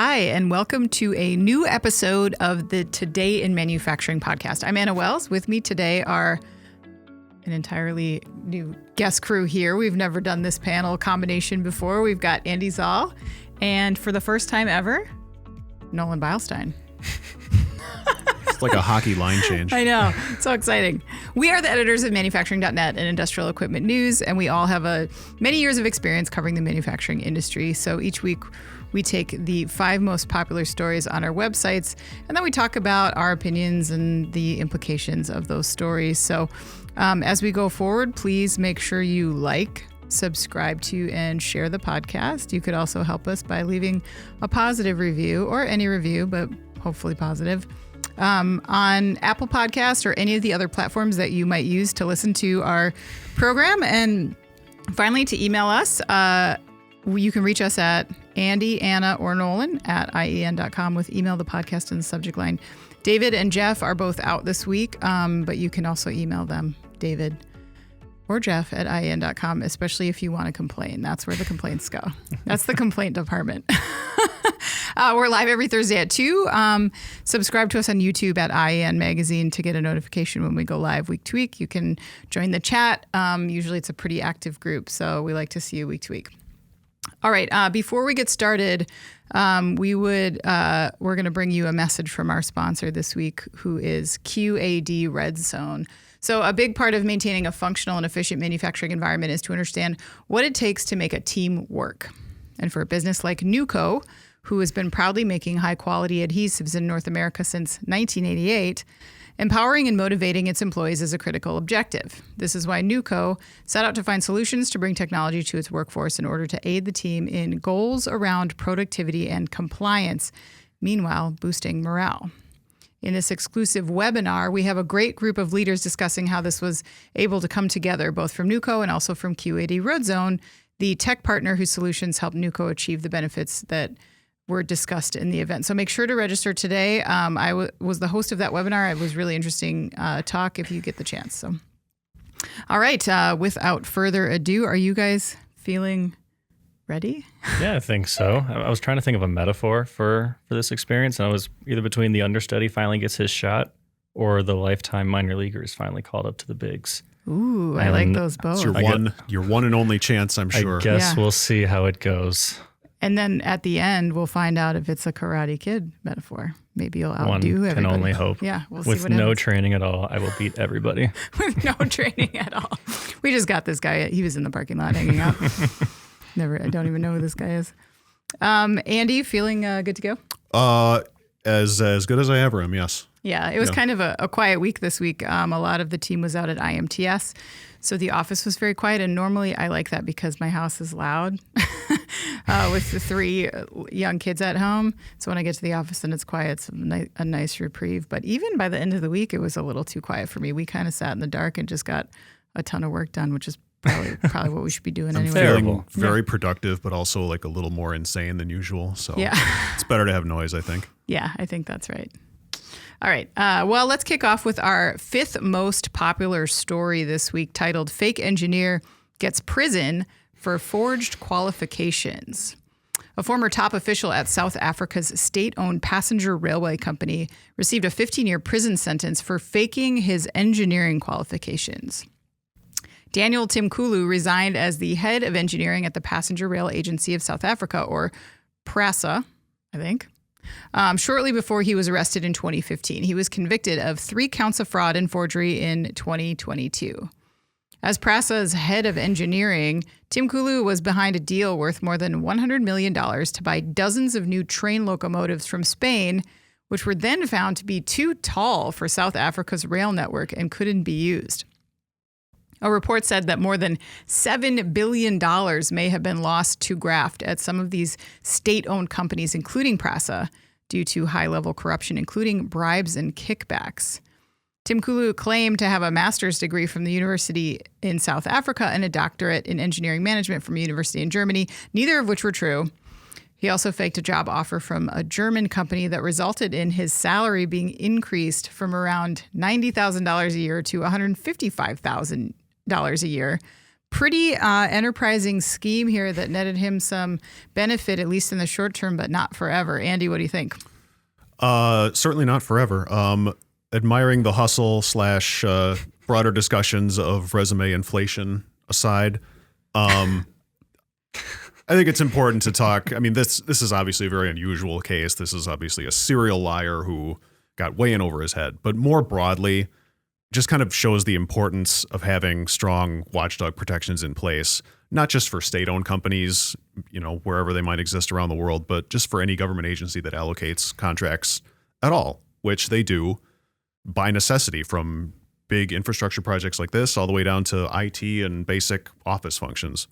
Hi, and welcome to a new episode of the Today in Manufacturing podcast. I'm Anna Wells. With me today are an entirely new guest crew here. We've never done this panel combination before. We've got Andy Zoll, and for the first time ever, Nolan Beilstein. It's like a hockey line change. I know. So exciting. We are the editors of Manufacturing.net and Industrial Equipment News, and we all have many years of experience covering the manufacturing industry. So each week, we take the 5 most popular stories on our websites, and then we talk about our opinions and the implications of those stories. So as we go forward, please make sure you like, subscribe to, and share the podcast. You could also help us by leaving a positive review, or any review, but hopefully positive, on Apple Podcasts or any of the other platforms that you might use to listen to our program. And finally, to email us, you can reach us at Andy, Anna, or Nolan at IEN.com with email the podcast in the subject line. David and Jeff are both out this week, but you can also email them, David or Jeff at IEN.com, especially if you want to complain. That's where the complaints go. That's the complaint department. We're live every Thursday at 2. Subscribe to us on YouTube at IEN Magazine to get a notification when we go live week to week. You can join the chat. Usually it's a pretty active group, so we like to see you week to week. All right. Before we get started, we're going to bring you a message from our sponsor this week, who is QAD Red Zone. So a big part of maintaining a functional and efficient manufacturing environment is to understand what it takes to make a team work. And for a business like Nuco, who has been proudly making high-quality adhesives in North America since 1988, empowering and motivating its employees is a critical objective. This is why Nuco set out to find solutions to bring technology to its workforce in order to aid the team in goals around productivity and compliance, meanwhile boosting morale. In this exclusive webinar, we have a great group of leaders discussing how this was able to come together, both from Nuco and also from QAD Red Zone, the tech partner whose solutions help Nuco achieve the benefits that were discussed in the event. So make sure to register today. I was the host of that webinar. It was really interesting talk if you get the chance. So, all right. Without further ado, are you guys feeling ready? Yeah, I think so. I was trying to think of a metaphor for this experience, and I was either between the understudy finally gets his shot or the lifetime minor leaguer is finally called up to the bigs. Ooh, I like those both. It's your one and only chance, I'm sure. I guess we'll see how it goes. And then at the end, we'll find out if it's a Karate Kid metaphor. Maybe you'll outdo everybody. One can only hope. Yeah, we'll see With what no happens. training at all, I will beat everybody. With no training at all. We just got this guy. He was in the parking lot hanging out. I don't even know who this guy is. Andy, feeling good to go? As good as I ever am, yes. Yeah, it was kind of a quiet week this week. A lot of the team was out at IMTS, so the office was very quiet. And normally I like that because my house is loud with the 3 young kids at home. So when I get to the office and it's quiet, it's a nice reprieve. But even by the end of the week, it was a little too quiet for me. We kind of sat in the dark and just got a ton of work done, which is probably what we should be doing anyway. I'm feeling very productive, but also like a little more insane than usual. So it's better to have noise, I think. Yeah, I think that's right. All right. Well, let's kick off with our 5th most popular story this week, titled Fake Engineer Gets Prison for Forged Qualifications. A former top official at South Africa's state-owned passenger railway company received a 15-year prison sentence for faking his engineering qualifications. Daniel Timkulu resigned as the head of engineering at the Passenger Rail Agency of South Africa, or PRASA, I think. Shortly before he was arrested in 2015, he was convicted of 3 counts of fraud and forgery in 2022. As PRASA's head of engineering, Timkulu was behind a deal worth more than $100 million to buy dozens of new train locomotives from Spain, which were then found to be too tall for South Africa's rail network and couldn't be used. A report said that more than $7 billion may have been lost to graft at some of these state-owned companies, including PRASA, due to high-level corruption, including bribes and kickbacks. Timkulu claimed to have a master's degree from the university in South Africa and a doctorate in engineering management from a university in Germany, neither of which were true. He also faked a job offer from a German company that resulted in his salary being increased from around $90,000 a year to $155,000 a year, pretty enterprising scheme here that netted him some benefit, at least in the short term, but not forever. Andy, what do you think? Certainly not forever. Admiring the hustle / broader discussions of resume inflation aside, I think it's important to talk. I mean, this is obviously a very unusual case. This is obviously a serial liar who got way in over his head. But more broadly, just kind of shows the importance of having strong watchdog protections in place, not just for state-owned companies, wherever they might exist around the world, but just for any government agency that allocates contracts at all, which they do by necessity, from big infrastructure projects like this all the way down to IT and basic office functions.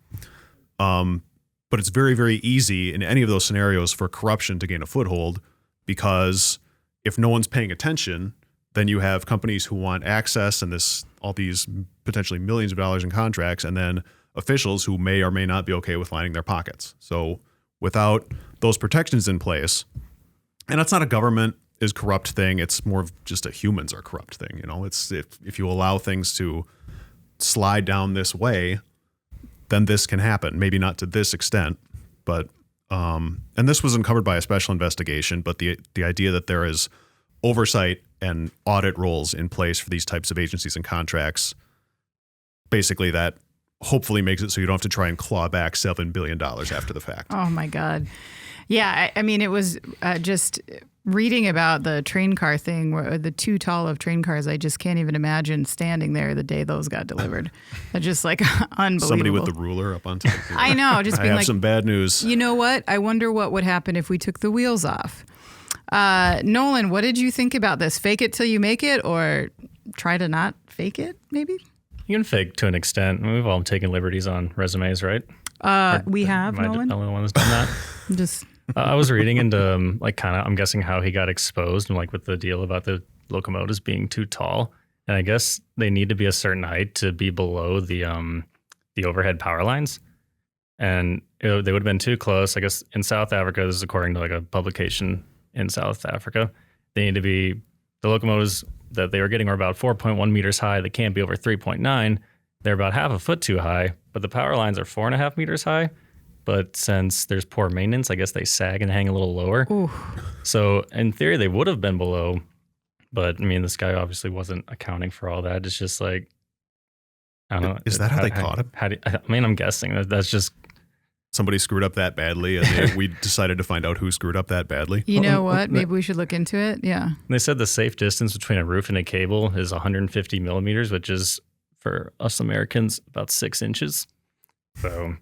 But it's very, very easy in any of those scenarios for corruption to gain a foothold, because if no one's paying attention, then you have companies who want access and all these potentially millions of dollars in contracts, and then officials who may or may not be okay with lining their pockets. So without those protections in place, and it's not a government is corrupt thing, it's more of just a humans are corrupt thing. It's if you allow things to slide down this way, then this can happen. Maybe not to this extent, but and this was uncovered by a special investigation, but the idea that there is oversight and audit roles in place for these types of agencies and contracts, basically that hopefully makes it so you don't have to try and claw back $7 billion after the fact. Oh my God. Yeah. I mean, it was just reading about the train car thing, where the too tall of train cars, I just can't even imagine standing there the day those got delivered. It's just like unbelievable. Somebody with the ruler up on top. I know. Just being I have some bad news. You know what? I wonder what would happen if we took the wheels off. Nolan, what did you think about this? Fake it till you make it, or try to not fake it, maybe? You can fake to an extent. I mean, we've all taken liberties on resumes, right? We have, Nolan. Am I the only one that's done that? Just... I was reading into I'm guessing how he got exposed, and with the deal about the locomotives being too tall. And I guess they need to be a certain height to be below the overhead power lines. And they would have been too close. I guess in South Africa, this is according to a publication in South Africa, they need to be, the locomotives that they were getting were about 4.1 meters high. They can't be over 3.9. They're about half a foot too high, but the power lines are 4.5 meters high. But since there's poor maintenance, I guess they sag and hang a little lower. Ooh. So in theory, they would have been below. But I mean, this guy obviously wasn't accounting for all that. It's just I don't know. Is that how they caught him? I'm guessing that's just... Somebody screwed up that badly, and we decided to find out who screwed up that badly. You know what? Maybe we should look into it. Yeah. They said the safe distance between a roof and a cable is 150 millimeters, which is, for us Americans, about 6 inches. So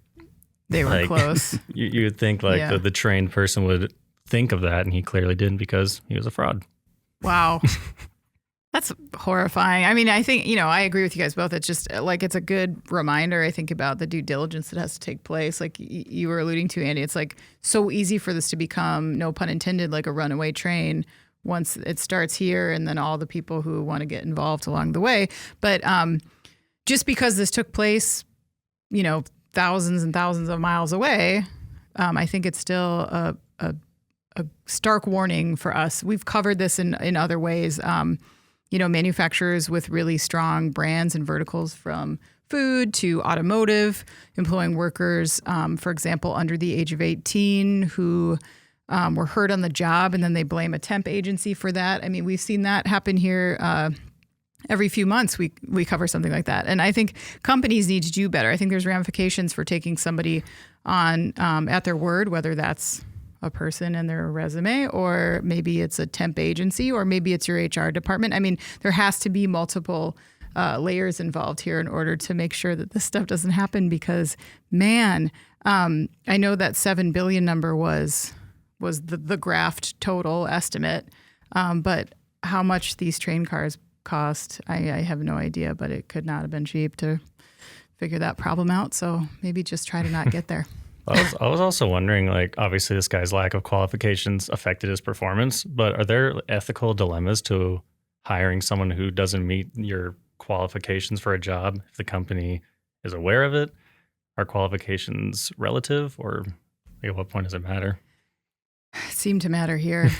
they were close. You would think the trained person would think of that, and he clearly didn't, because he was a fraud. Wow. That's horrifying. I mean, I think, I agree with you guys both. It's just it's a good reminder, I think, about the due diligence that has to take place. Like you were alluding to, Andy, it's so easy for this to become, no pun intended, like a runaway train once it starts here, and then all the people who want to get involved along the way. But just because this took place, thousands and thousands of miles away, I think it's still a stark warning for us. We've covered this in other ways. Manufacturers with really strong brands and verticals, from food to automotive, employing workers, for example, under the age of 18 who were hurt on the job, and then they blame a temp agency for that. I mean, we've seen that happen here every few months. We cover something like that. And I think companies need to do better. I think there's ramifications for taking somebody on at their word, whether that's a person and their resume, or maybe it's a temp agency, or maybe it's your HR department. I mean, there has to be multiple layers involved here in order to make sure that this stuff doesn't happen, because, man, I know that 7 billion number was the graft total estimate, but how much these train cars cost, I have no idea, but it could not have been cheap to figure that problem out. So maybe just try to not get there. I was also wondering, obviously this guy's lack of qualifications affected his performance, but are there ethical dilemmas to hiring someone who doesn't meet your qualifications for a job if the company is aware of it? Are qualifications relative, or at what point does it matter? It seemed to matter here.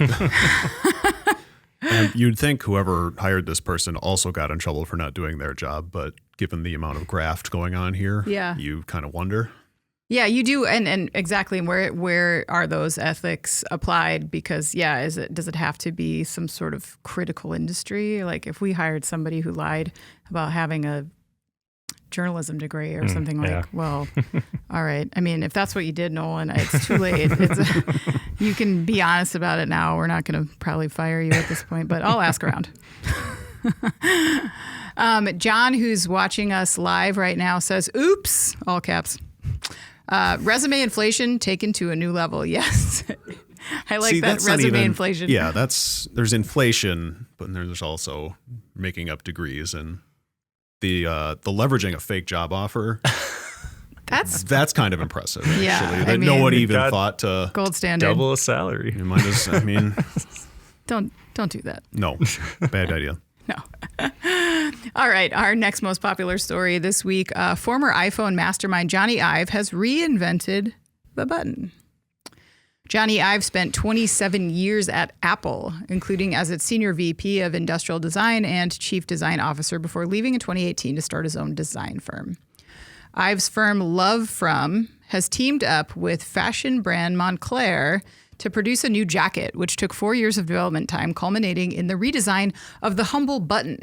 And you'd think whoever hired this person also got in trouble for not doing their job, but given the amount of graft going on here. Yeah. You kind of wonder. Yeah, you do, and exactly where are those ethics applied? Because does it have to be some sort of critical industry? Like if we hired somebody who lied about having a journalism degree or something well, all right. I mean, if that's what you did, Nolan, it's too late. You can be honest about it now. We're not going to probably fire you at this point, but I'll ask around. John, who's watching us live right now, says, "Oops," all caps. Resume inflation taken to a new level. Yes. I like that resume inflation. Yeah, there's inflation, but there's also making up degrees and the leveraging a fake job offer. That's kind of impressive. Yeah, actually, that no one even thought to gold standard double a salary. You might as, I mean, don't do that. No, bad idea. No. All right. Our next most popular story this week, former iPhone mastermind Jony Ive has reinvented the button. Jony Ive spent 27 years at Apple, including as its senior VP of industrial design and chief design officer before leaving in 2018 to start his own design firm. Ive's firm Love From has teamed up with fashion brand Moncler to produce a new jacket, which took 4 years of development time, culminating in the redesign of the humble button.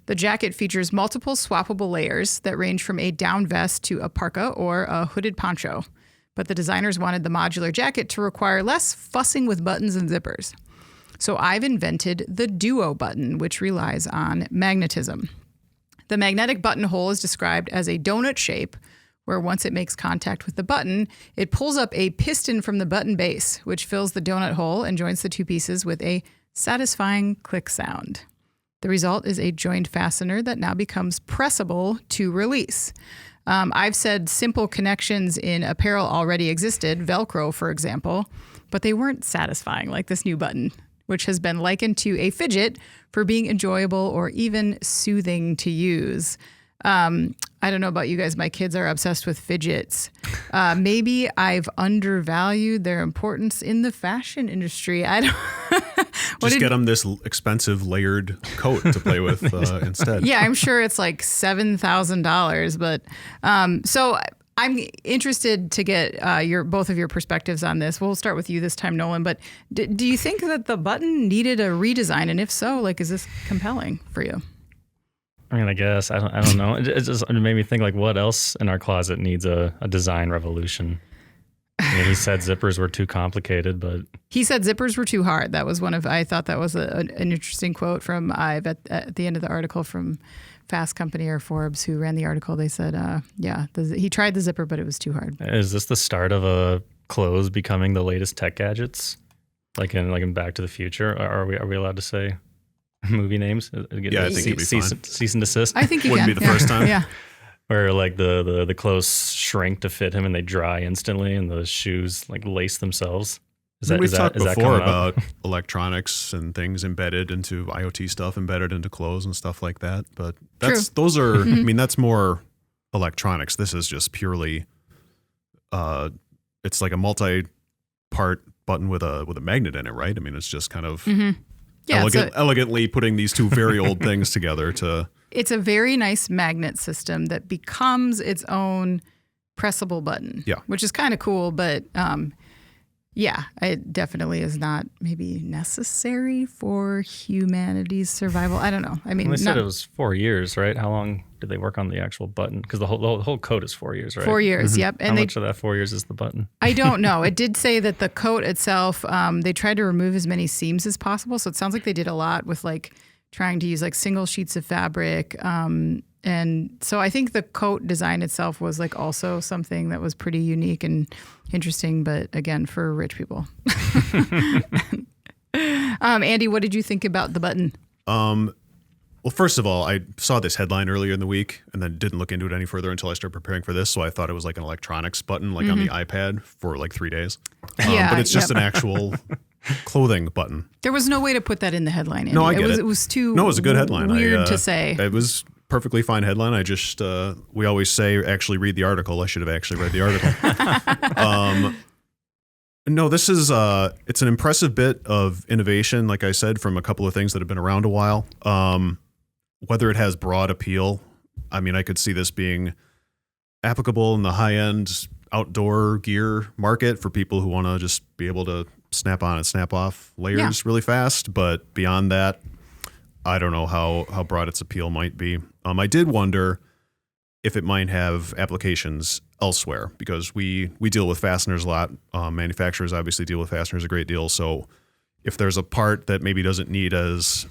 The jacket features multiple swappable layers that range from a down vest to a parka or a hooded poncho. But the designers wanted the modular jacket to require less fussing with buttons and zippers. So Ive invented the Duo button, which relies on magnetism. The magnetic buttonhole is described as a donut shape, where once it makes contact with the button, it pulls up a piston from the button base, which fills the donut hole and joins the two pieces with a satisfying click sound. The result is a joined fastener that now becomes pressable to release. I've said simple connections in apparel already existed, Velcro, for example, but they weren't satisfying like this new button, which has been likened to a fidget for being enjoyable or even soothing to use. I don't know about you guys. My kids are obsessed with fidgets. Maybe I've undervalued their importance in the fashion industry. I don't. Just get them this expensive layered coat to play with instead. Yeah, I'm sure it's like $7,000. But so I'm interested to get both of your perspectives on this. We'll start with you this time, Nolan. But do you think that the button needed a redesign? And if so, like, is this compelling for you? I mean, I guess I don't know. It made me think, like, what else in our closet needs a design revolution? I mean, he said zippers were too complicated, but he said zippers were too hard. That was I thought that was an interesting quote from Ive at the end of the article from Fast Company or Forbes, who ran the article. They said, he tried the zipper, but it was too hard. Is this the start of clothes becoming the latest tech gadgets, like in Back to the Future? Are we allowed to say movie names? Yeah, I think it'd be fine. Cease and desist. I think you wouldn't can. be the first time. Yeah. Where like the clothes shrink to fit him and they dry instantly, and the shoes like lace themselves. We've talked before about electronics and things embedded into IoT stuff, embedded into clothes and stuff like that. But those are. I mean, that's more electronics. This is just purely. It's like a multi-part button with a magnet in it, right? I mean, it's just kind of. Yeah, elegantly putting these two very old things together to. It's a very nice magnet system that becomes its own pressable button. Yeah, which is kind of cool, but it definitely is not maybe necessary for humanity's survival. I don't know. I mean, they said it was 4 years, right? How long did they work on the actual button? Because the whole coat is 4 years, right? 4 years, yep. And how much of that 4 years is the button? I don't know. It did say that the coat itself, they tried to remove as many seams as possible. So it sounds like they did a lot with like trying to use like single sheets of fabric. And so I think the coat design itself was like also something that was pretty unique and interesting, but again, for rich people. Andy, what did you think about the button? Well, first of all, I saw this headline earlier in the week and then didn't look into it any further until I started preparing for this. So I thought it was like an electronics button, like on the iPad for like 3 days. But it's just an actual clothing button. There was no way to put that in the headline, Andy. No, I get it. It was too No, it was a good headline. Weird to say. It was perfectly fine headline. I just, we always say, actually read the article. I should have actually read the article. No, this is, it's an impressive bit of innovation, like I said, from a couple of things that have been around a while. Whether it has broad appeal, I mean, I could see this being applicable in the high-end outdoor gear market for people who want to just be able to snap on and snap off layers really fast. But beyond that, I don't know how broad its appeal might be. I did wonder if it might have applications elsewhere, because we deal with fasteners a lot. Manufacturers obviously deal with fasteners a great deal. So if there's a part that maybe doesn't need as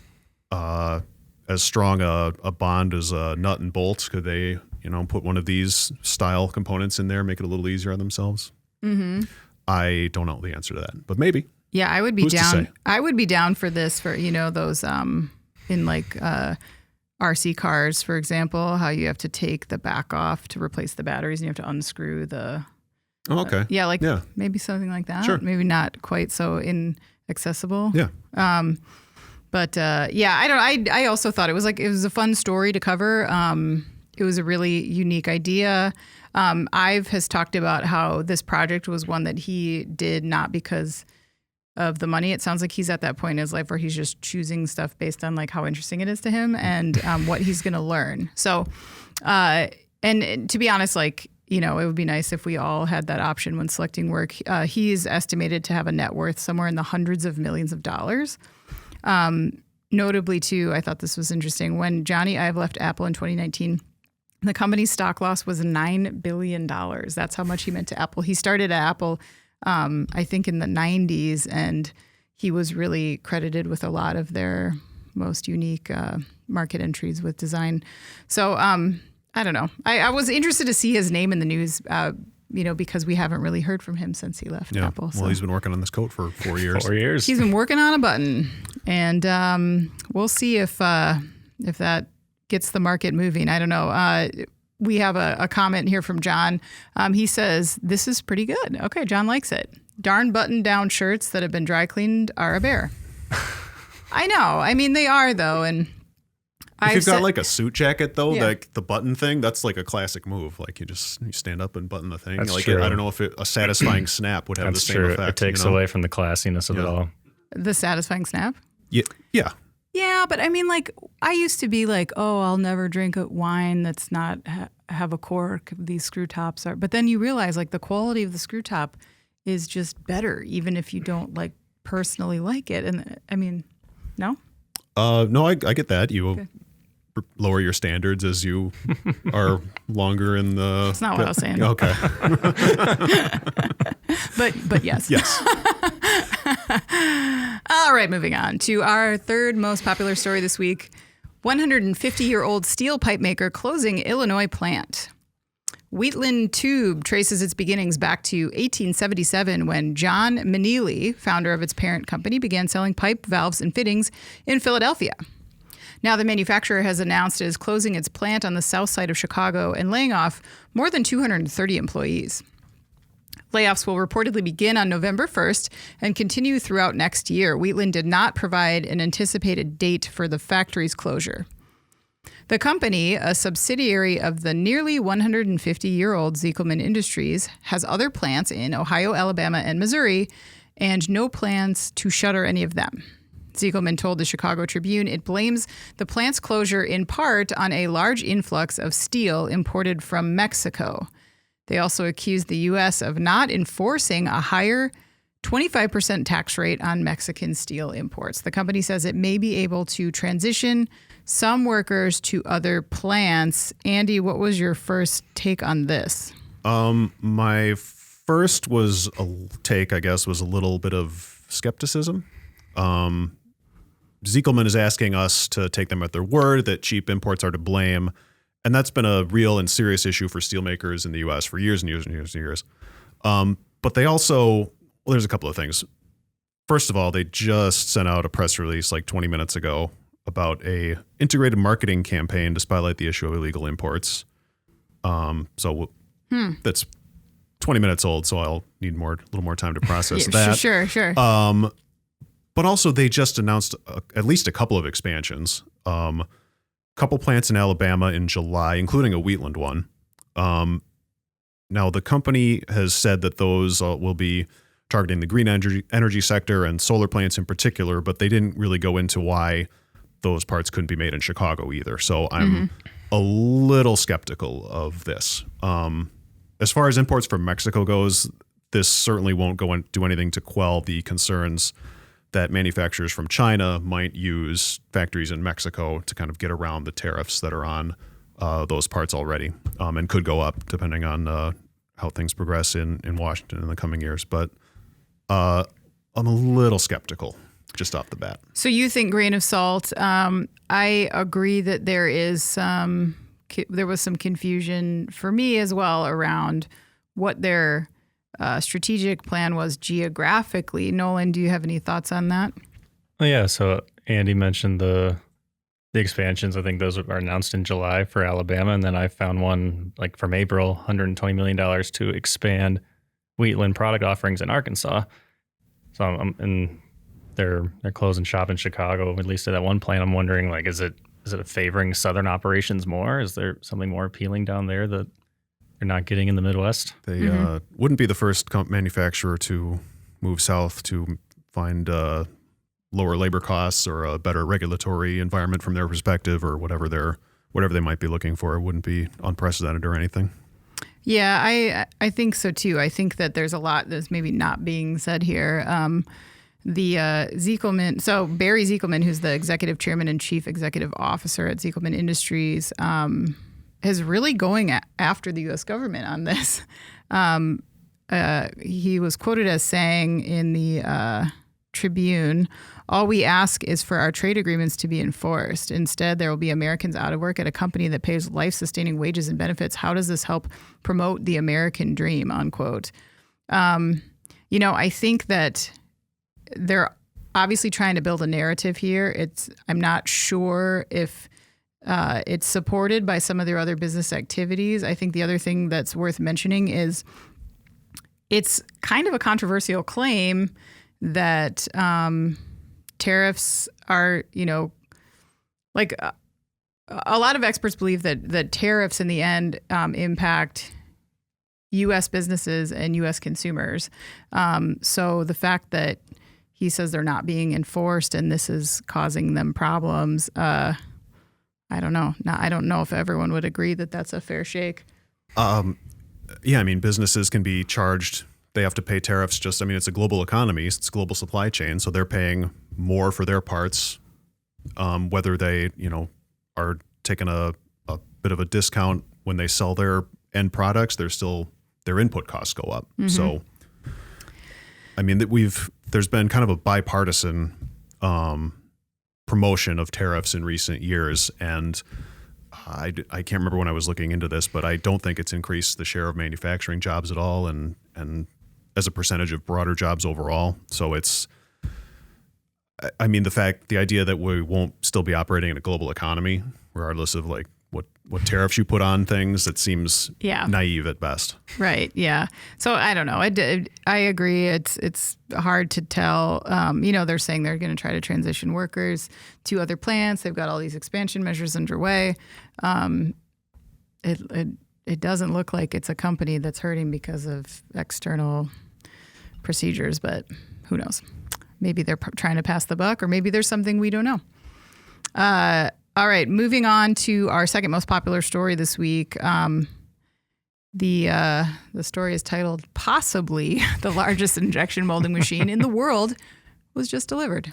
strong a bond as a nut and bolt, could they, put one of these style components in there, make it a little easier on themselves? Mm-hmm. I don't know the answer to that, but maybe. Yeah, I would be down. I would be down for this for, those in like RC cars, for example, how you have to take the back off to replace the batteries and you have to unscrew the. Oh, okay. Maybe something like that. Sure. Maybe not quite so inaccessible. Yeah. But I also thought it was a fun story to cover. It was a really unique idea. Ive has talked about how this project was one that he did not because of the money. It sounds like he's at that point in his life where he's just choosing stuff based on like how interesting it is to him and what he's going to learn. So, and to be honest, like, it would be nice if we all had that option when selecting work. He's estimated to have a net worth somewhere in the hundreds of millions of dollars. Notably, too, I thought this was interesting. When Jony Ive left Apple in 2019, the company's stock loss was $9 billion. That's how much he meant to Apple. He started at Apple, I think, in the 90s, and he was really credited with a lot of their most unique market entries with design. So I don't know. I was interested to see his name in the news, because we haven't really heard from him since he left Apple. So. Well, he's been working on this coat for 4 years. 4 years. He's been working on a button, and we'll see if that gets the market moving. I don't know. We have a comment here from John. He says, this is pretty good. Okay, John likes it. Darn button-down shirts that have been dry cleaned are a bear. I know. I mean, they are, though, and if you've got like a suit jacket, though, like the button thing, that's like a classic move. Like you stand up and button the thing. That's like true. I don't know if a satisfying snap would have the same effect. It takes away from the classiness of it all. The satisfying snap? Yeah. Yeah, but I mean, like, I used to be like, oh, I'll never drink a wine that's not have a cork. These screw tops are. But then you realize, like, the quality of the screw top is just better, even if you don't, like, personally like it. And, I mean, no? No, I get that. You lower your standards as you are longer in the... That's not what I was saying. Okay. But yes. Yes. All right, moving on to our third most popular story this week. 150-year-old steel pipe maker closing Illinois plant. Wheatland Tube traces its beginnings back to 1877 when John Meneely, founder of its parent company, began selling pipe, valves, and fittings in Philadelphia. Now the manufacturer has announced it is closing its plant on the south side of Chicago and laying off more than 230 employees. Layoffs will reportedly begin on November 1st and continue throughout next year. Wheatland did not provide an anticipated date for the factory's closure. The company, a subsidiary of the nearly 150-year-old Ziegelman Industries, has other plants in Ohio, Alabama, and Missouri, and no plans to shutter any of them. Ziegelman told the Chicago Tribune it blames the plant's closure in part on a large influx of steel imported from Mexico. They also accused the U.S. of not enforcing a higher 25% tax rate on Mexican steel imports. The company says it may be able to transition some workers to other plants. Andy, what was your first take on this? My first was a little bit of skepticism. Ziegelman is asking us to take them at their word that cheap imports are to blame. And that's been a real and serious issue for steelmakers in the U.S. for years and years and years and years. But they also, there's a couple of things. First of all, they just sent out a press release like 20 minutes ago about a integrated marketing campaign to spotlight the issue of illegal imports. That's 20 minutes old, so I'll need a little more time to process that. Sure. But also they just announced at least a couple of expansions. Couple plants in Alabama in July, including a Wheatland one. Now, the company has said that those will be targeting the green energy sector and solar plants in particular, but they didn't really go into why those parts couldn't be made in Chicago either. So I'm a little skeptical of this. As far as imports from Mexico goes, this certainly won't go and do anything to quell the concerns that manufacturers from China might use factories in Mexico to kind of get around the tariffs that are on those parts already, and could go up depending on how things progress in Washington in the coming years. But I'm a little skeptical just off the bat. So you think grain of salt. I agree that there was some confusion for me as well around what their strategic plan was geographically. Nolan, do you have any thoughts on that? Oh, yeah. So Andy mentioned the expansions. I think those are announced in July for Alabama. And then I found one like from April, $120 million to expand wheatland product offerings in Arkansas. So and they're closing shop in Chicago, at least at that one plant. I'm wondering, like, is it favoring Southern operations more? Is there something more appealing down there that you're not getting in the Midwest? They wouldn't be the first manufacturer to move south to find lower labor costs or a better regulatory environment from their perspective, or whatever they might be looking for. It wouldn't be unprecedented or anything. Yeah, I think so too. I think that there's a lot that's maybe not being said here. The Ziekelman, so Barry Ziekelman, who's the executive chairman and chief executive officer at Ziekelman Industries, is really going after the U.S. government on this. He was quoted as saying in the Tribune, "All we ask is for our trade agreements to be enforced. Instead, there will be Americans out of work at a company that pays life-sustaining wages and benefits. How does this help promote the American dream?" Unquote. I think that they're obviously trying to build a narrative here. I'm not sure if it's supported by some of their other business activities. I think the other thing that's worth mentioning is it's kind of a controversial claim that tariffs are, like a lot of experts believe that tariffs in the end impact U.S. businesses and U.S. consumers. So the fact that he says they're not being enforced and this is causing them problems, I don't know. I don't know if everyone would agree that that's a fair shake. Yeah, I mean, businesses can be charged. They have to pay tariffs. It's a global economy. It's a global supply chain. So they're paying more for their parts, whether they, are taking a bit of a discount when they sell their end products. Their input costs go up. Mm-hmm. So, there's been kind of a bipartisan promotion of tariffs in recent years, and I can't remember when I was looking into this, but I don't think it's increased the share of manufacturing jobs at all, and as a percentage of broader jobs overall. So the idea that we won't still be operating in a global economy, regardless of like what tariffs you put on things, it seems naive at best. Right. Yeah. So I don't know. I agree. It's hard to tell. They're saying they're going to try to transition workers to other plants. They've got all these expansion measures underway. It doesn't look like it's a company that's hurting because of external procedures, but who knows? Maybe they're trying to pass the buck, or maybe there's something we don't know. All right, moving on to our second most popular story this week. The story is titled, "Possibly the largest injection molding machine in the world was just delivered."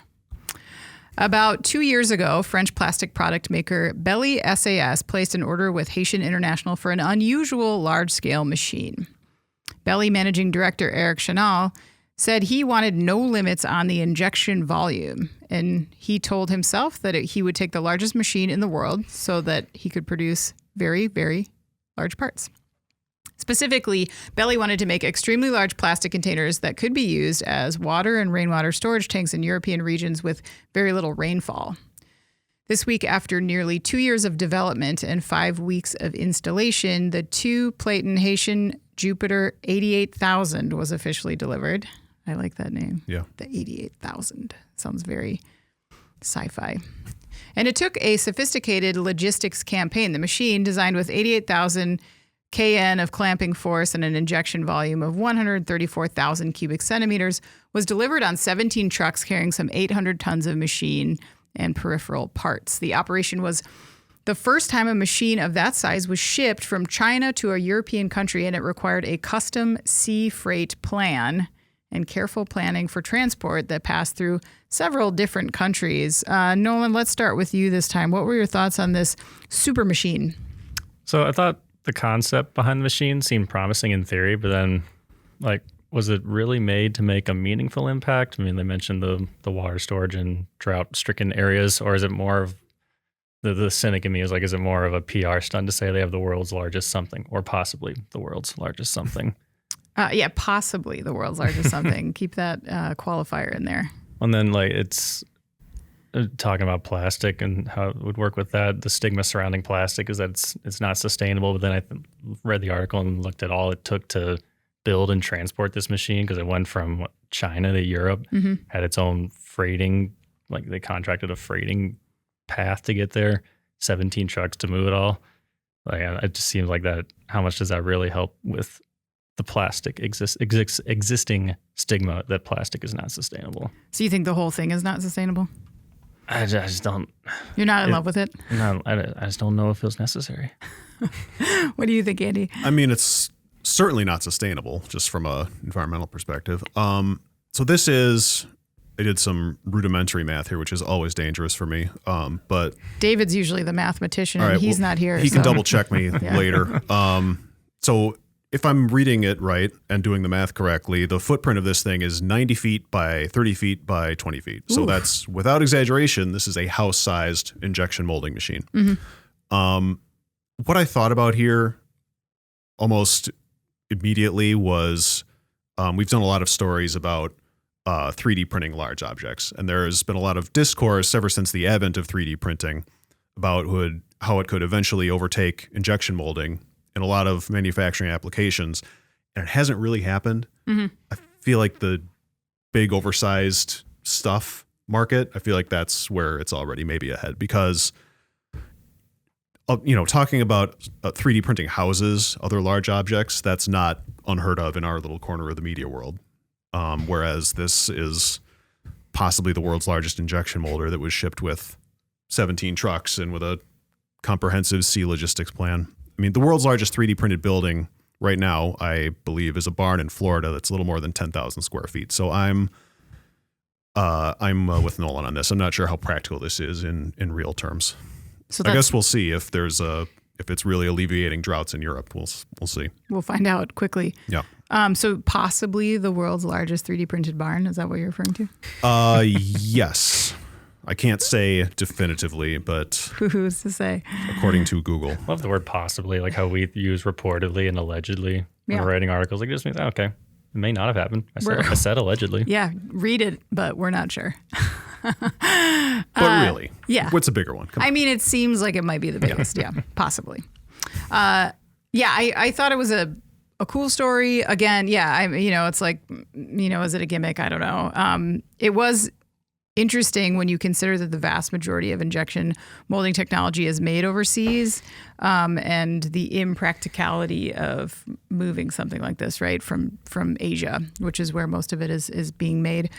About 2 years ago, French plastic product maker Belly SAS placed an order with Haitian International for an unusual large-scale machine. Belly managing director Eric Chanal said he wanted no limits on the injection volume, and he told himself that he would take the largest machine in the world so that he could produce very, very large parts. Specifically, Belly wanted to make extremely large plastic containers that could be used as water and rainwater storage tanks in European regions with very little rainfall. This week, after nearly 2 years of development and 5 weeks of installation, the 2-platen Haitian Jupiter 88,000 was officially delivered. I like that name. Yeah. The 88,000. Sounds very sci-fi. And it took a sophisticated logistics campaign. The machine, designed with 88,000 kN of clamping force and an injection volume of 134,000 cubic centimeters, was delivered on 17 trucks carrying some 800 tons of machine and peripheral parts. The operation was the first time a machine of that size was shipped from China to a European country, and it required a custom sea freight plan and careful planning for transport that passed through several different countries. Nolan, let's start with you this time. What were your thoughts on this super machine? So I thought the concept behind the machine seemed promising in theory, but then, like, was it really made to make a meaningful impact? I mean, they mentioned the water storage in drought-stricken areas, or is it more of the cynic in me is like, is it more of a PR stunt to say they have the world's largest something, or possibly the world's largest something? Yeah, possibly the world's largest something. Keep that qualifier in there. And then, like, it's talking about plastic and how it would work with that. The stigma surrounding plastic is that it's not sustainable. But then I read the article and looked at all it took to build and transport this machine, because it went from China to Europe, had its own freighting, like they contracted a freighting path to get there, 17 trucks to move it all. Like, it just seems like that. How much does that really help with the plastic existing stigma that plastic is not sustainable? So you think the whole thing is not sustainable? I just don't. You're not in love with it? No, I just don't know if it feels necessary. What do you think, Andy? I mean, it's certainly not sustainable, just from a environmental perspective. So this is, I did some rudimentary math here, which is always dangerous for me. But David's usually the mathematician, all right, and he's not here. He so. can double check me later. So if I'm reading it right and doing the math correctly, the footprint of this thing is 90 feet by 30 feet by 20 feet. So Ooh. that's, without exaggeration, this is a house-sized injection molding machine. What I thought about here almost immediately was, we've done a lot of stories about 3D printing large objects, and there's been a lot of discourse ever since the advent of 3D printing about how it could eventually overtake injection molding in a lot of manufacturing applications, and it hasn't really happened. I feel like the big oversized stuff market, I feel like that's where it's already maybe ahead, because talking about 3D printing houses, other large objects, that's not unheard of in our little corner of the media world. Whereas this is possibly the world's largest injection molder that was shipped with 17 trucks and with a comprehensive sea logistics plan. I mean, the world's largest 3D printed building right now, I believe, is a barn in Florida that's a little more than 10,000 square feet. So I'm with Nolan on this. I'm not sure how practical this is in real terms. So I guess we'll see if it's really alleviating droughts in Europe. We'll see. We'll find out quickly. Yeah. So possibly the world's largest 3D printed barn. Is that what you're referring to? Yes. I can't say definitively, but who's to say? According to Google. I love the word possibly, like how we use reportedly and allegedly when we're writing articles. Like, it just means, okay, it may not have happened. I said allegedly. Yeah, read it, but we're not sure. But really, what's a bigger one? I mean, it seems like it might be the biggest. Yeah, possibly. I thought it was a cool story. Again, it's like, is it a gimmick? I don't know. It was interesting when you consider that the vast majority of injection molding technology is made overseas, and the impracticality of moving something like this, right, from Asia, which is where most of it is being made.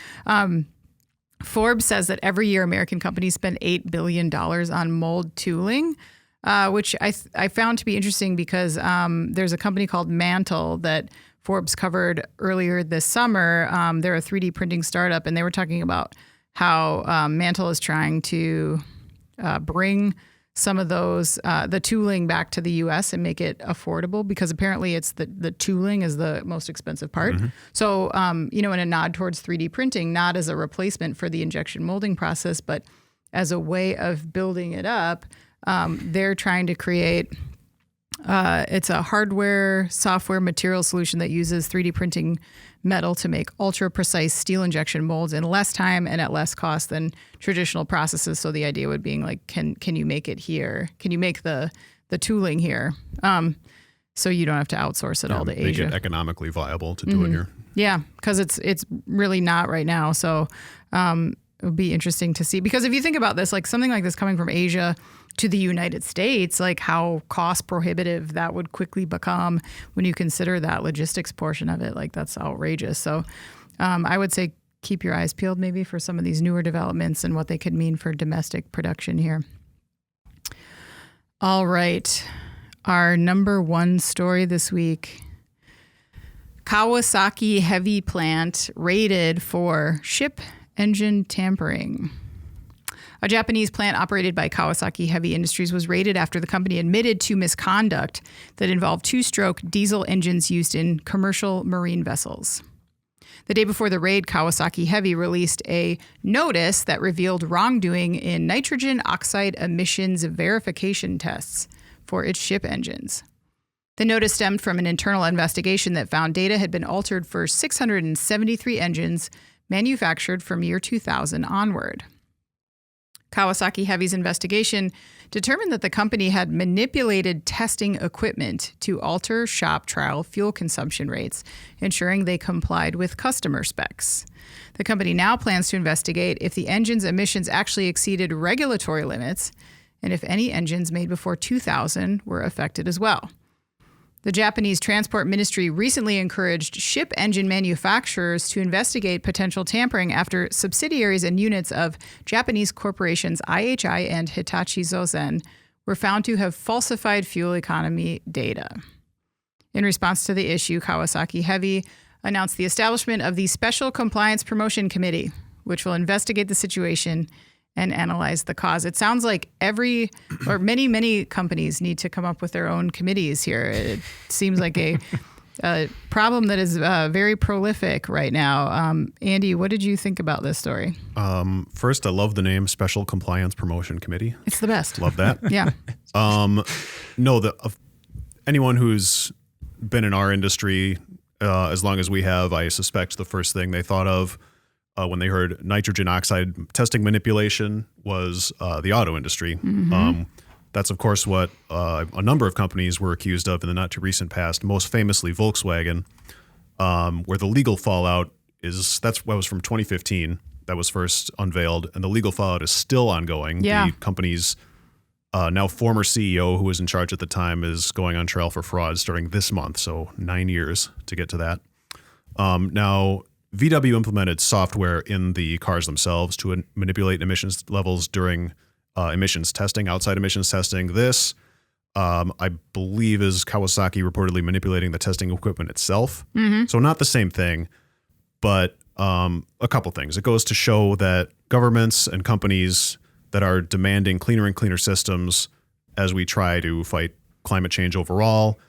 Forbes says that every year American companies spend $8 billion on mold tooling, which I found to be interesting because there's a company called Mantle that Forbes covered earlier this summer. They're a 3D printing startup, and they were talking about how Mantle is trying to bring some of those, the tooling back to the U.S. and make it affordable, because apparently it's the tooling is the most expensive part. So, in a nod towards 3D printing, not as a replacement for the injection molding process, but as a way of building it up, they're trying to create, it's a hardware, software, material solution that uses 3D printing metal to make ultra precise steel injection molds in less time and at less cost than traditional processes. So the idea would being like, can you make it here? Can you make the tooling here? So you don't have to outsource it all to Asia. Make it economically viable to do it here. Yeah, because it's really not right now. So it would be interesting to see, because if you think about this, like something like this coming from Asia to the United States, like how cost prohibitive that would quickly become when you consider that logistics portion of it. Like, that's outrageous. So I would say keep your eyes peeled maybe for some of these newer developments and what they could mean for domestic production here. All right. Our number one story this week. Kawasaki heavy plant raided for ship engine tampering. A Japanese plant operated by Kawasaki Heavy Industries was raided after the company admitted to misconduct that involved two-stroke diesel engines used in commercial marine vessels. The day before the raid, Kawasaki Heavy released a notice that revealed wrongdoing in nitrogen oxide emissions verification tests for its ship engines. The notice stemmed from an internal investigation that found data had been altered for 673 engines manufactured from year 2000 onward. Kawasaki Heavy's investigation determined that the company had manipulated testing equipment to alter shop trial fuel consumption rates, ensuring they complied with customer specs. The company now plans to investigate if the engine's emissions actually exceeded regulatory limits and if any engines made before 2000 were affected as well. The Japanese Transport Ministry recently encouraged ship engine manufacturers to investigate potential tampering after subsidiaries and units of Japanese corporations IHI and Hitachi Zosen were found to have falsified fuel economy data. In response to the issue, Kawasaki Heavy announced the establishment of the Special Compliance Promotion Committee, which will investigate the situation and analyze the cause. It sounds like many companies need to come up with their own committees here. It seems like a problem that is very prolific right now. Andy, what did you think about this story? First, I love the name Special Compliance Promotion Committee. It's the best. Love that. Yeah. Anyone who's been in our industry as long as we have, I suspect the first thing they thought of when they heard nitrogen oxide testing manipulation was the auto industry. Mm-hmm. That's, of course, what a number of companies were accused of in the not too recent past, most famously Volkswagen, where the legal fallout that's what was from 2015 that was first unveiled, and the legal fallout is still ongoing. Yeah. The company's now former CEO, who was in charge at the time, is going on trial for fraud starting this month, so 9 years to get to that. Now, VW implemented software in the cars themselves to manipulate emissions levels during emissions testing, outside emissions testing. This, I believe, is Kawasaki reportedly manipulating the testing equipment itself. Mm-hmm. So not the same thing, but a couple things. It goes to show that governments and companies that are demanding cleaner and cleaner systems as we try to fight climate change overall,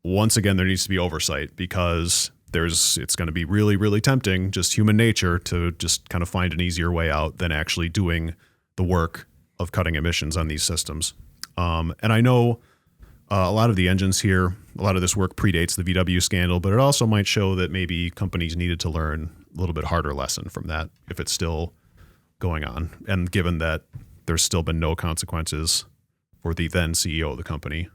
once again, there needs to be oversight because it's going to be really, really tempting, just human nature, to just kind of find an easier way out than actually doing the work of cutting emissions on these systems. And I know a lot of the engines here, a lot of this work predates the VW scandal, but it also might show that maybe companies needed to learn a little bit harder lesson from that if it's still going on. And given that there's still been no consequences for the then CEO of the company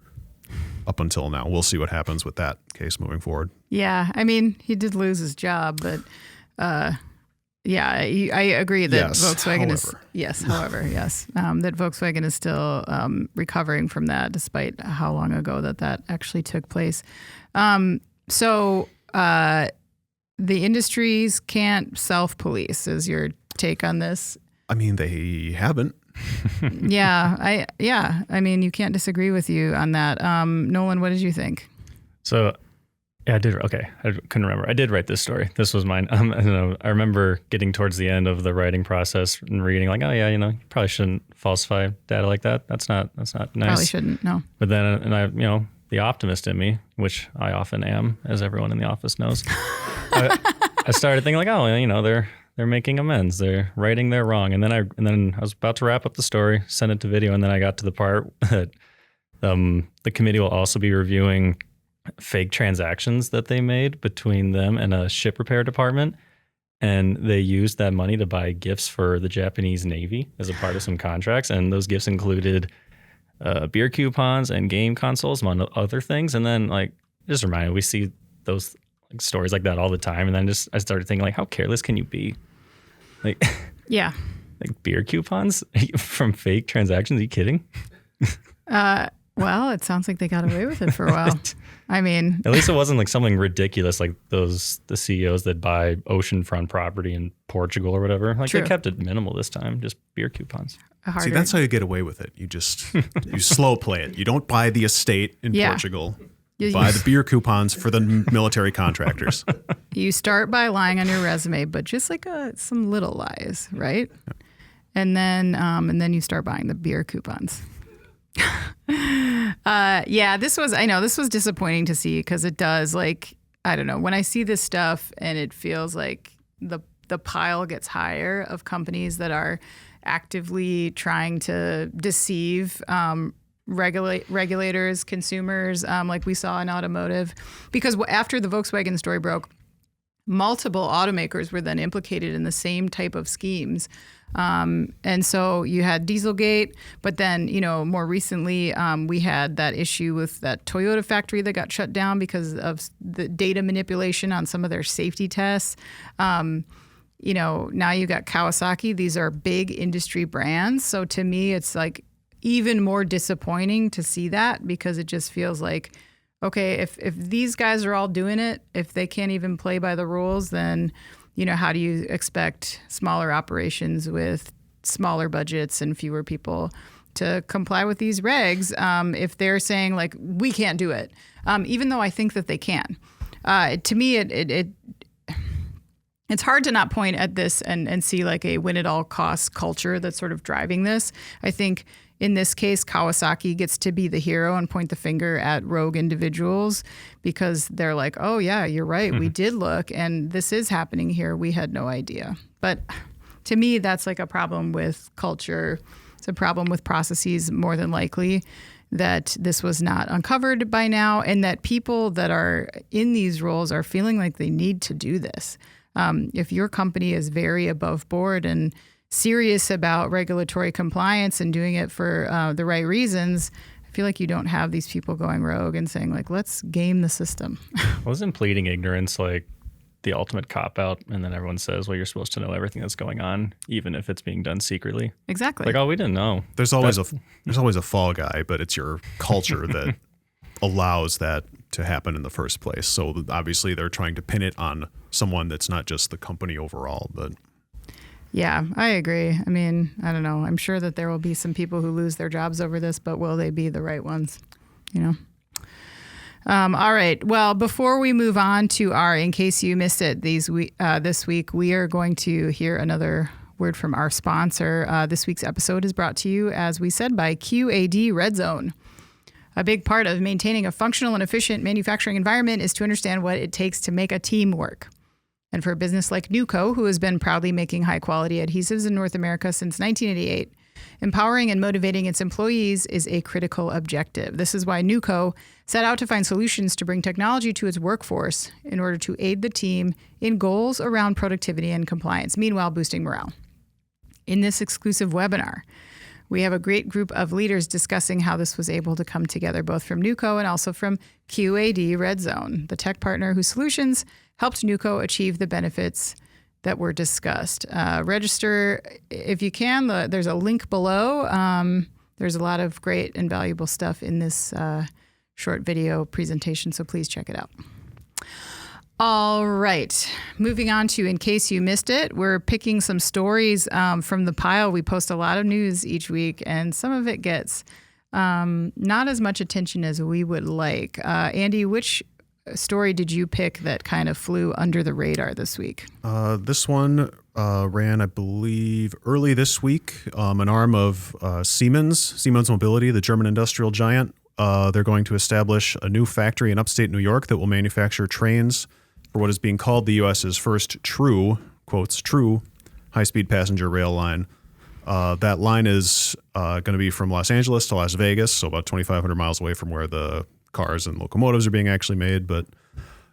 up until now. We'll see what happens with that case moving forward. Yeah, I mean, he did lose his job, but I agree that Volkswagen that Volkswagen is still recovering from that, despite how long ago that actually took place. So the industries can't self-police, is your take on this? I mean, they haven't. I mean, you can't disagree with you on that. Nolan, what did you think? So, yeah, I did. Okay, I couldn't remember. I did write this story. This was mine. I remember getting towards the end of the writing process and reading like, oh yeah, you probably shouldn't falsify data like that. That's not nice. Probably shouldn't. No. But then, the optimist in me, which I often am, as everyone in the office knows, I started thinking like, oh, they're making amends. They're righting their wrong. And then I was about to wrap up the story, send it to video, and then I got to the part that the committee will also be reviewing fake transactions that they made between them and a ship repair department. And they used that money to buy gifts for the Japanese Navy as a part of some contracts. And those gifts included beer coupons and game consoles, among other things. And then just reminded, we see those stories like that all the time. And then I started thinking how careless can you be? Beer coupons from fake transactions? Are you kidding? Well, it sounds like they got away with it for a while. I mean, At least it wasn't like something ridiculous like the CEOs that buy oceanfront property in Portugal or whatever. Like True. they kept it minimal this time, just beer coupons. See, that's how you get away with it. You just you slow play it. You don't buy the estate in Yeah. Portugal. You- You buy the beer coupons for the military contractors. You start by lying on your resume, but just like some little lies, right? And then you start buying the beer coupons. This was disappointing to see because it does, like, I don't know, when I see this stuff and it feels like the pile gets higher of companies that are actively trying to deceive regulators, consumers, like we saw in automotive. Because after the Volkswagen story broke, multiple automakers were then implicated in the same type of schemes. And so you had Dieselgate, but then, more recently, we had that issue with that Toyota factory that got shut down because of the data manipulation on some of their safety tests. Now you got Kawasaki. These are big industry brands. So to me, it's like even more disappointing to see that because it just feels like, okay, if these guys are all doing it, if they can't even play by the rules, then, how do you expect smaller operations with smaller budgets and fewer people to comply with these regs if they're saying, like, we can't do it, even though I think that they can. To me, it's hard to not point at this and see like a win-at-all-costs culture that's sort of driving this. I think in this case, Kawasaki gets to be the hero and point the finger at rogue individuals because they're like, oh, yeah, you're right. We did look and this is happening here. We had no idea. But to me, that's like a problem with culture. It's a problem with processes more than likely that this was not uncovered by now and that people that are in these roles are feeling like they need to do this. If your company is very above board and serious about regulatory compliance and doing it for the right reasons, I feel like you don't have these people going rogue and saying, like, let's game the system. Wasn't pleading ignorance like the ultimate cop-out? And then everyone says, well, you're supposed to know everything that's going on, even if it's being done secretly. Exactly. Like, oh, we didn't know. There's always a fall guy, but it's your culture that allows that to happen in the first place. So obviously they're trying to pin it on someone that's not just the company overall, but... Yeah, I agree. I mean, I don't know. I'm sure that there will be some people who lose their jobs over this, but will they be the right ones? All right. Well, before we move on to our, in case you missed it, this week, we are going to hear another word from our sponsor. This week's episode is brought to you, as we said, by QAD Red Zone. A big part of maintaining a functional and efficient manufacturing environment is to understand what it takes to make a team work. And for a business like Nuco, who has been proudly making high-quality adhesives in North America since 1988, empowering and motivating its employees is a critical objective. This is why Nuco set out to find solutions to bring technology to its workforce in order to aid the team in goals around productivity and compliance, meanwhile boosting morale. In this exclusive webinar, we have a great group of leaders discussing how this was able to come together, both from Nuco and also from QAD Red Zone, the tech partner whose solutions helped Nuco achieve the benefits that were discussed. Register if you can. There's a link below. There's a lot of great and valuable stuff in this short video presentation, so please check it out. All right. Moving on to, in case you missed it, we're picking some stories from the pile. We post a lot of news each week, and some of it gets not as much attention as we would like. Andy, which story did you pick that kind of flew under the radar this week? This one ran, I believe, early this week. An arm of Siemens Mobility, the German industrial giant. They're going to establish a new factory in upstate New York that will manufacture trains for what is being called the U.S.'s first true, quotes, true high-speed passenger rail line. That line is going to be from Los Angeles to Las Vegas, so about 2,500 miles away from where the cars and locomotives are being actually made. But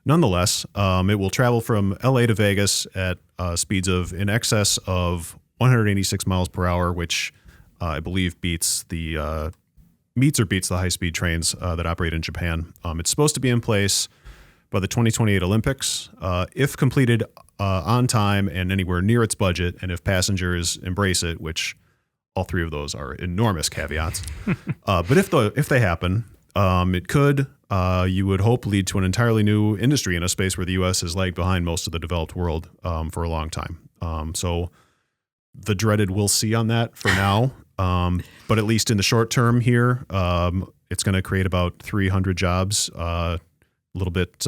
nonetheless, it will travel from LA to Vegas at speeds of in excess of 186 miles per hour, which I believe meets the high-speed trains that operate in Japan. It's supposed to be in place by the 2028 Olympics. If completed on time and anywhere near its budget, and if passengers embrace it, which All three of those are enormous caveats. But if they happen, it could, you would hope, lead to an entirely new industry in a space where the U.S. has lagged behind most of the developed world for a long time. So the dreaded we'll see on that for now. But at least in the short term here, it's going to create about 300 jobs, a little bit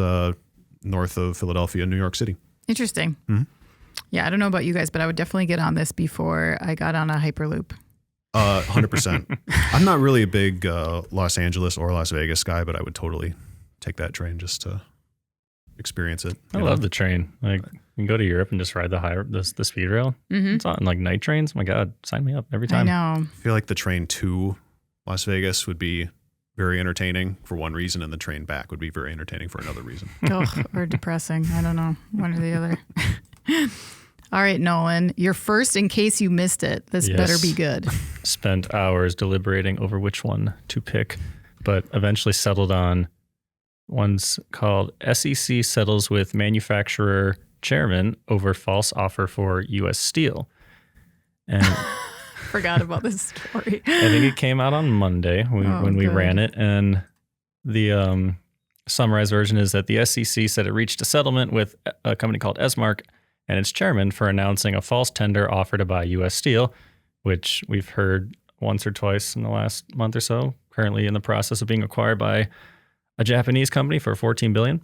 north of Philadelphia and New York City. Interesting. Mm-hmm. Yeah, I don't know about you guys, but I would definitely get on this before I got on a Hyperloop. 100%. I'm not really a big Los Angeles or Las Vegas guy, but I would totally take that train just to experience it. I love the train. Like, you can go to Europe and just ride the speed rail. Mm-hmm. It's on like night trains. My God, sign me up every time. I know. I feel like the train to Las Vegas would be very entertaining for one reason, and the train back would be very entertaining for another reason. Or depressing. I don't know. One or the other. All right, Nolan, you're first in case you missed it. This better be good. Spent hours deliberating over which one to pick, but eventually settled on one's called SEC settles with manufacturer chairman over false offer for U.S. Steel. And forgot about this story. I think it came out on Monday when we ran it. And the summarized version is that the SEC said it reached a settlement with a company called Esmark and its chairman for announcing a false tender offer to buy U.S. Steel, which we've heard once or twice in the last month or so, currently in the process of being acquired by a Japanese company for $14 billion.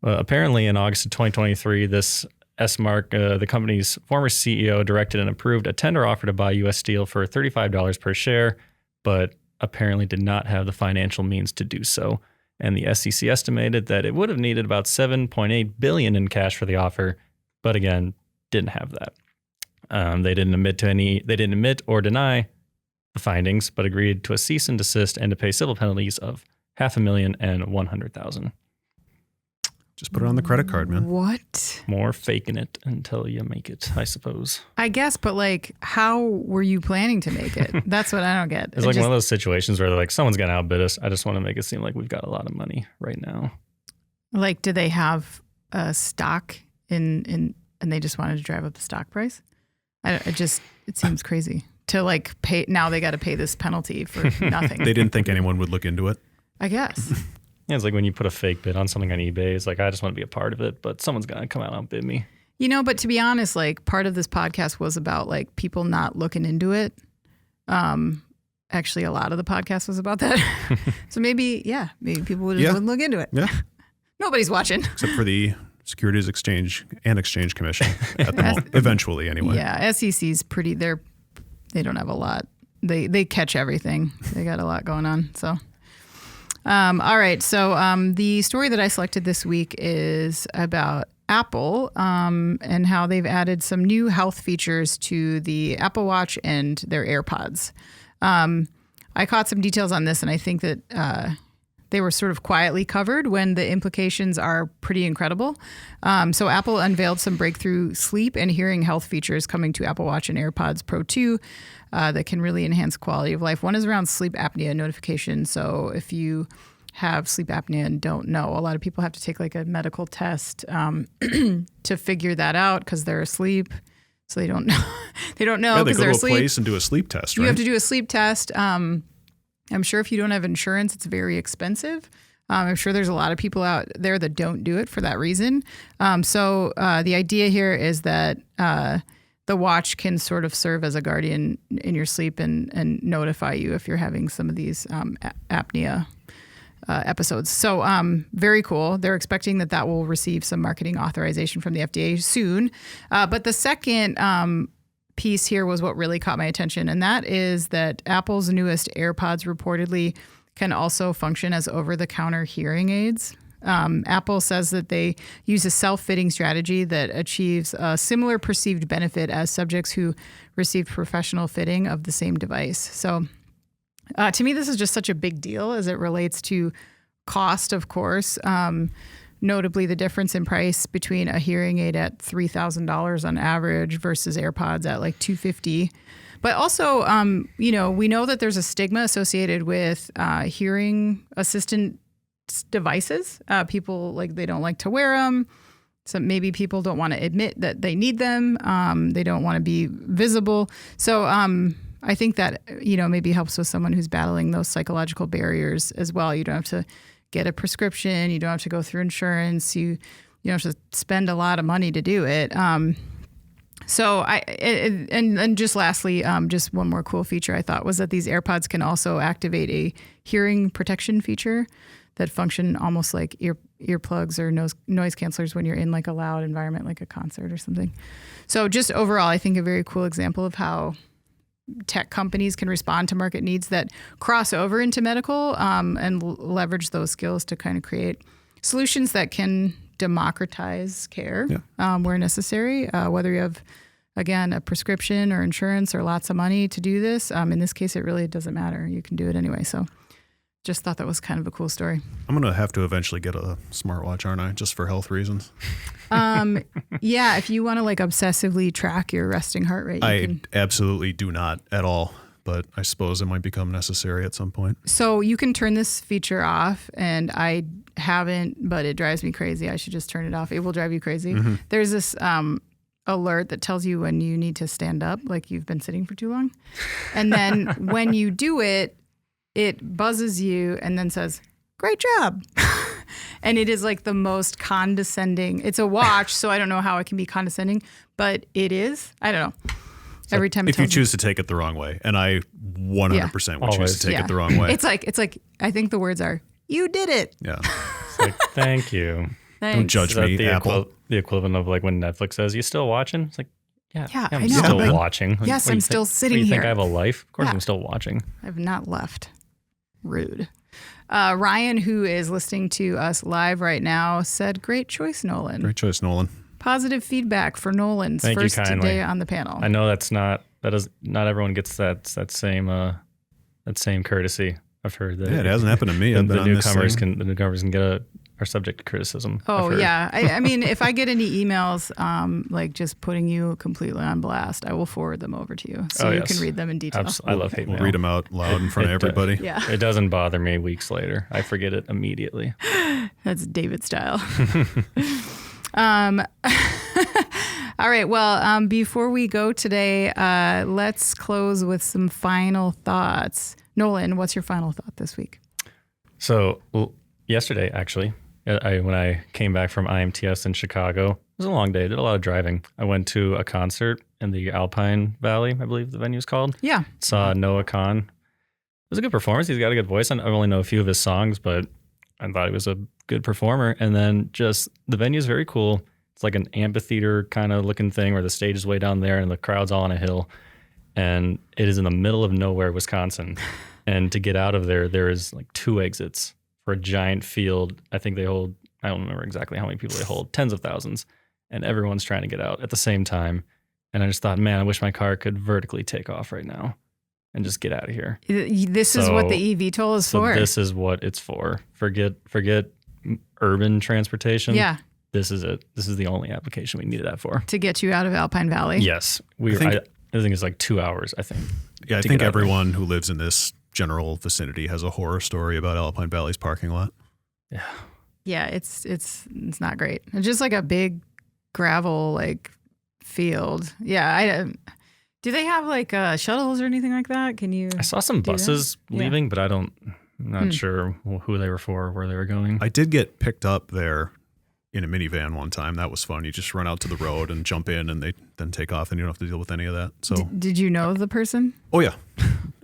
Apparently in August of 2023, this Esmark, the company's former CEO, directed and approved a tender offer to buy U.S. Steel for $35 per share, but apparently did not have the financial means to do so. And the SEC estimated that it would have needed about $7.8 billion in cash for the offer, but again, didn't have that. They didn't admit or deny the findings, but agreed to a cease and desist and to pay civil penalties of $500,000 and $100,000. Just put it on the credit card, man. What? More faking it until you make it, I suppose. I guess, but like, how were you planning to make it? That's what I don't get. It's like one of those situations where they're like, someone's going to outbid us. I just want to make it seem like we've got a lot of money right now. Like, do they have a stock in and they just wanted to drive up the stock price? It seems crazy to like pay. Now they got to pay this penalty for nothing. They didn't think anyone would look into it, I guess. Yeah, it's like when you put a fake bid on something on eBay. It's like, I just want to be a part of it, but someone's going to come out and outbid me. You know, but to be honest, like part of this podcast was about like people not looking into it. Actually, a lot of the podcast was about that. So maybe people wouldn't look into it. Yeah. Nobody's watching. Except for the Securities Exchange Commission at the moment, eventually anyway. Yeah, SEC's pretty, they don't have a lot. They catch everything. They got a lot going on, so... all right. So the story that I selected this week is about Apple and how they've added some new health features to the Apple Watch and their AirPods. I caught some details on this, and I think that they were sort of quietly covered when the implications are pretty incredible. So Apple unveiled some breakthrough sleep and hearing health features coming to Apple Watch and AirPods Pro 2 that can really enhance quality of life. One is around sleep apnea notification. So if you have sleep apnea and don't know, a lot of people have to take like a medical test to figure that out because they're asleep. So they don't know. They don't know because they're asleep. They go to a place and do a sleep test, right? You have to do a sleep test. I'm sure if you don't have insurance, it's very expensive. I'm sure there's a lot of people out there that don't do it for that reason. So the idea here is that the watch can sort of serve as a guardian in your sleep and notify you if you're having some of these apnea episodes. So very cool. They're expecting that will receive some marketing authorization from the FDA soon. But the second piece here was what really caught my attention, and that is that Apple's newest AirPods reportedly can also function as over-the-counter hearing aids. Apple says that they use a self-fitting strategy that achieves a similar perceived benefit as subjects who receive professional fitting of the same device. So to me, this is just such a big deal as it relates to cost, of course. Notably, the difference in price between a hearing aid at $3,000 on average versus AirPods at like $250. But also, we know that there's a stigma associated with hearing assistant devices. People they don't like to wear them. So maybe people don't want to admit that they need them. They don't want to be visible. So I think that, maybe helps with someone who's battling those psychological barriers as well. You don't have to get a prescription. You don't have to go through insurance. You don't have to spend a lot of money to do it. And just lastly, just one more cool feature I thought was that these AirPods can also activate a hearing protection feature that function almost like earplugs or noise cancelers when you're in like a loud environment, like a concert or something. So just overall, I think a very cool example of how tech companies can respond to market needs that cross over into medical, and leverage those skills to kind of create solutions that can democratize care where necessary, whether you have, again, a prescription or insurance or lots of money to do this. In this case, it really doesn't matter. You can do it anyway. So just thought that was kind of a cool story. I'm going to have to eventually get a smartwatch, aren't I? Just for health reasons. Yeah, if you want to like obsessively track your resting heart rate. I absolutely do not at all, but I suppose it might become necessary at some point. So you can turn this feature off, and I haven't, but it drives me crazy. I should just turn it off. It will drive you crazy. Mm-hmm. There's this alert that tells you when you need to stand up, like you've been sitting for too long. And then when you do it, it buzzes you and then says, "Great job." And it is like the most condescending. It's a watch, so I don't know how it can be condescending, but it is. I don't know. So every time it if you choose to take it the wrong way, and I 100% would choose to take it the wrong way. It's like I think the words are, "You did it." Yeah. It's like, thank you. Thanks. Don't judge me, Apple. The equivalent of like when Netflix says, "You still watching?" It's like, yeah, I I'm know. still watching. Like, yes, I'm still sitting you here. You think I have a life? Of course I'm still watching. I've not left. Rude. Ryan, who is listening to us live right now, said, "Great choice, Nolan." Great choice, Nolan. Positive feedback for Nolan's first day on the panel. I know not everyone gets that same courtesy. I've heard that. Yeah, it hasn't happened to me. The newcomers can get are subject to criticism. Oh yeah, I mean, if I get any emails like just putting you completely on blast, I will forward them over to you so you can read them in detail. I love hate mail. We'll read them out loud in front of everybody. Yeah, it doesn't bother me weeks later. I forget it immediately. That's David style. All right. Well, before we go today, let's close with some final thoughts. Nolan, what's your final thought this week? So yesterday, actually, when I came back from IMTS in Chicago, it was a long day. I did a lot of driving. I went to a concert in the Alpine Valley, I believe the venue's called. Yeah. Saw Noah Kahn. It was a good performance. He's got a good voice. I only know a few of his songs, but I thought he was a good performer. And then just the venue's very cool. It's like an amphitheater kind of looking thing where the stage is way down there and the crowd's all on a hill. And it is in the middle of nowhere, Wisconsin. And to get out of there, there is like 2 exits for a giant field. I think they hold, I don't remember exactly how many people they hold, tens of thousands. And everyone's trying to get out at the same time. And I just thought, man, I wish my car could vertically take off right now and just get out of here. This is what the eVTOL is for. This is what it's for. Forget urban transportation. Yeah. This is it. This is the only application we needed that for. To get you out of Alpine Valley. Yes. I think it's like 2 hours, I think. Yeah, I think everyone who lives in this general vicinity has a horror story about Alpine Valley's parking lot. Yeah. Yeah, it's not great. It's just like a big gravel like field. Yeah, do they have like shuttles or anything like that? I saw some buses leaving, but I'm not sure who they were for, where they were going. I did get picked up there in a minivan one time. That was fun. You just run out to the road and jump in, and they then take off, and you don't have to deal with any of that. So, did you know the person? Oh yeah,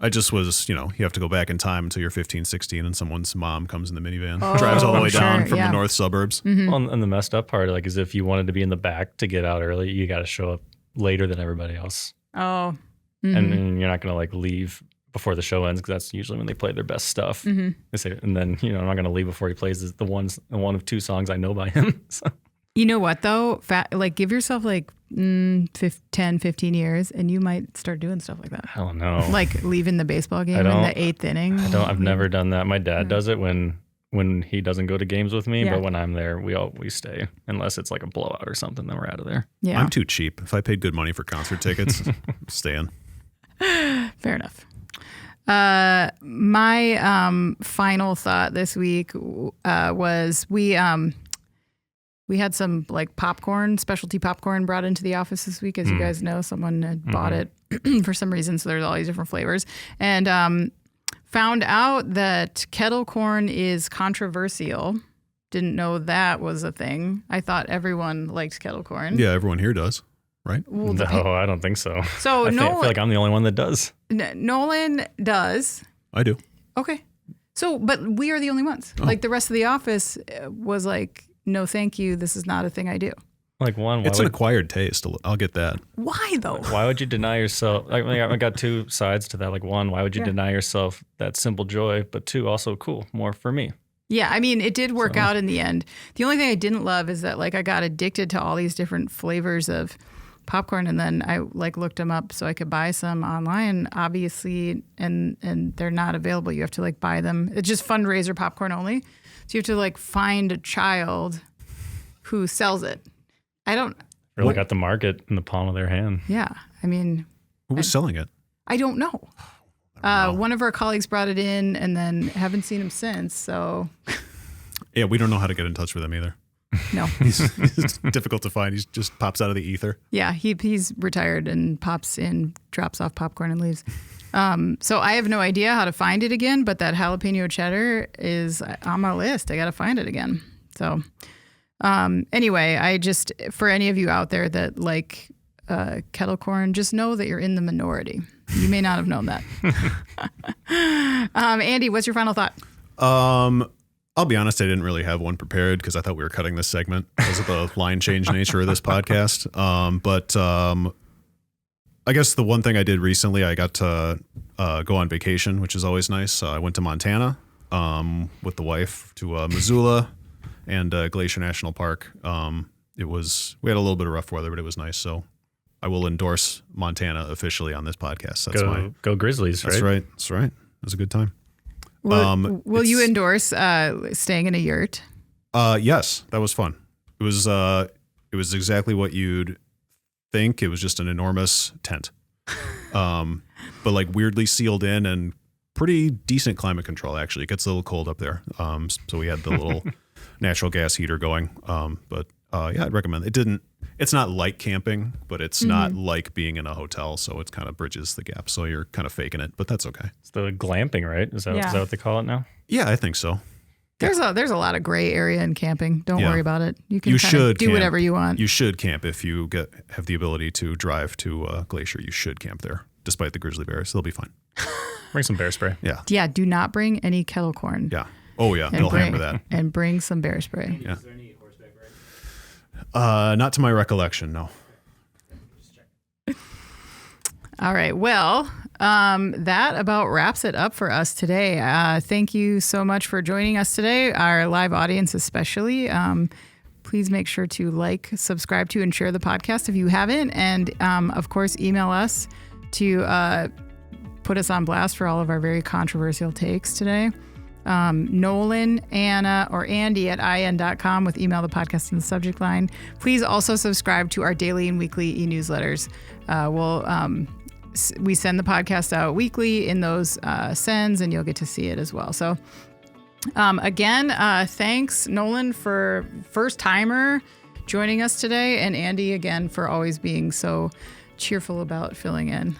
I just was. You have to go back in time until you're 15, 16, and someone's mom comes in the minivan, drives all the way down from the north suburbs. Mm-hmm. Well, and the messed up part, like, is if you wanted to be in the back to get out early, you got to show up later than everybody else. Oh, mm-hmm. And you're not going to like leave before the show ends, because that's usually when they play their best stuff. Mm-hmm. They say, and then I'm not going to leave before he plays the one of 2 songs I know by him. So. You know what though? Like give yourself like 10, 15 years, and you might start doing stuff like that. I don't know. Like leaving the baseball game in the 8th inning. I've never done that. My dad does it when he doesn't go to games with me, but when I'm there, we stay, unless it's like a blowout or something. Then we're out of there. Yeah, I'm too cheap. If I paid good money for concert tickets, I'm staying. Fair enough. My final thought this week was we We had some like popcorn, specialty popcorn brought into the office this week. As you guys know, someone had bought it for some reason. So there's all these different flavors. And found out that kettle corn is controversial. Didn't know that was a thing. I thought everyone likes kettle corn. Yeah, everyone here does, right? Well, No, I don't think so. So I feel like I'm the only one that does. Nolan does. I do. Okay. So, but we are the only ones. Oh. Like the rest of the office was like, no, thank you. This is not a thing I do. Like one, It's an acquired taste. I'll get that. Why though? why would you deny yourself? Like, I got two sides to that. Like one, why would you deny yourself that simple joy? But two, also cool, more for me. Yeah, I mean, it did work out in the end. The only thing I didn't love is that like I got addicted to all these different flavors of popcorn, and then I like looked them up so I could buy some online, obviously, and they're not available. You have to like buy them. It's just fundraiser popcorn only. So you have to like find a child who sells it. I don't. Really got the market in the palm of their hand. Yeah, I mean, Who was selling it? I don't know. One of our colleagues brought it in, and then haven't seen him since. So Yeah, we don't know how to get in touch with him either. no. He's difficult to find. He just pops out of the ether. Yeah, he's retired and pops in, drops off popcorn and leaves. So I have no idea how to find it again, but that jalapeno cheddar is on my list. I got to find it again. So anyway, I just, for any of you out there that like kettle corn, just know that you're in the minority. You may not have known that. Andy, what's your final thought? I'll be honest, I didn't really have one prepared because I thought we were cutting this segment because of the line change nature of this podcast. But I guess the one thing I did recently, I got to go on vacation, which is always nice. I went to Montana with the wife to Missoula and Glacier National Park. We had a little bit of rough weather, but it was nice. So I will endorse Montana officially on this podcast. Go Grizzlies, right? That's right. That's right. It was a good time. Will you endorse staying in a yurt? Yes, that was fun. It was exactly what you'd think. It was just an enormous tent, but like weirdly sealed in and pretty decent climate control. Actually, it gets a little cold up there. So we had the little natural gas heater going. But yeah, I'd recommend it. It's not like camping, but it's not like being in a hotel. So it kind of bridges the gap. So you're kind of faking it, but that's okay. It's the glamping, right? Is that what they call it now? Yeah, I think so. There's a lot of gray area in camping. Don't worry about it. You can should do camp. whatever you want. You should camp if you have the ability to drive to Glacier. You should camp there, despite the grizzly bears. They'll be fine. Bring some bear spray. Yeah. Yeah. Do not bring any kettle corn. Yeah. Oh yeah, they'll hammer that. And bring some bear spray. Yeah. Is there any horseback riding? Not to my recollection, no. All right. Well, that about wraps it up for us today. Thank you so much for joining us today, our live audience especially. Please make sure to like, subscribe to, and share the podcast if you haven't. And of course, email us to put us on blast for all of our very controversial takes today. Nolan, Anna, or Andy at in.com with email the podcast in the subject line. Please also subscribe to our daily and weekly e-newsletters. We send the podcast out weekly in those sends, and you'll get to see it as well. So again, thanks, Nolan, for first timer joining us today, and Andy again for always being so cheerful about filling in.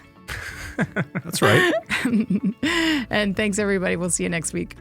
That's right. And thanks, everybody. We'll see you next week.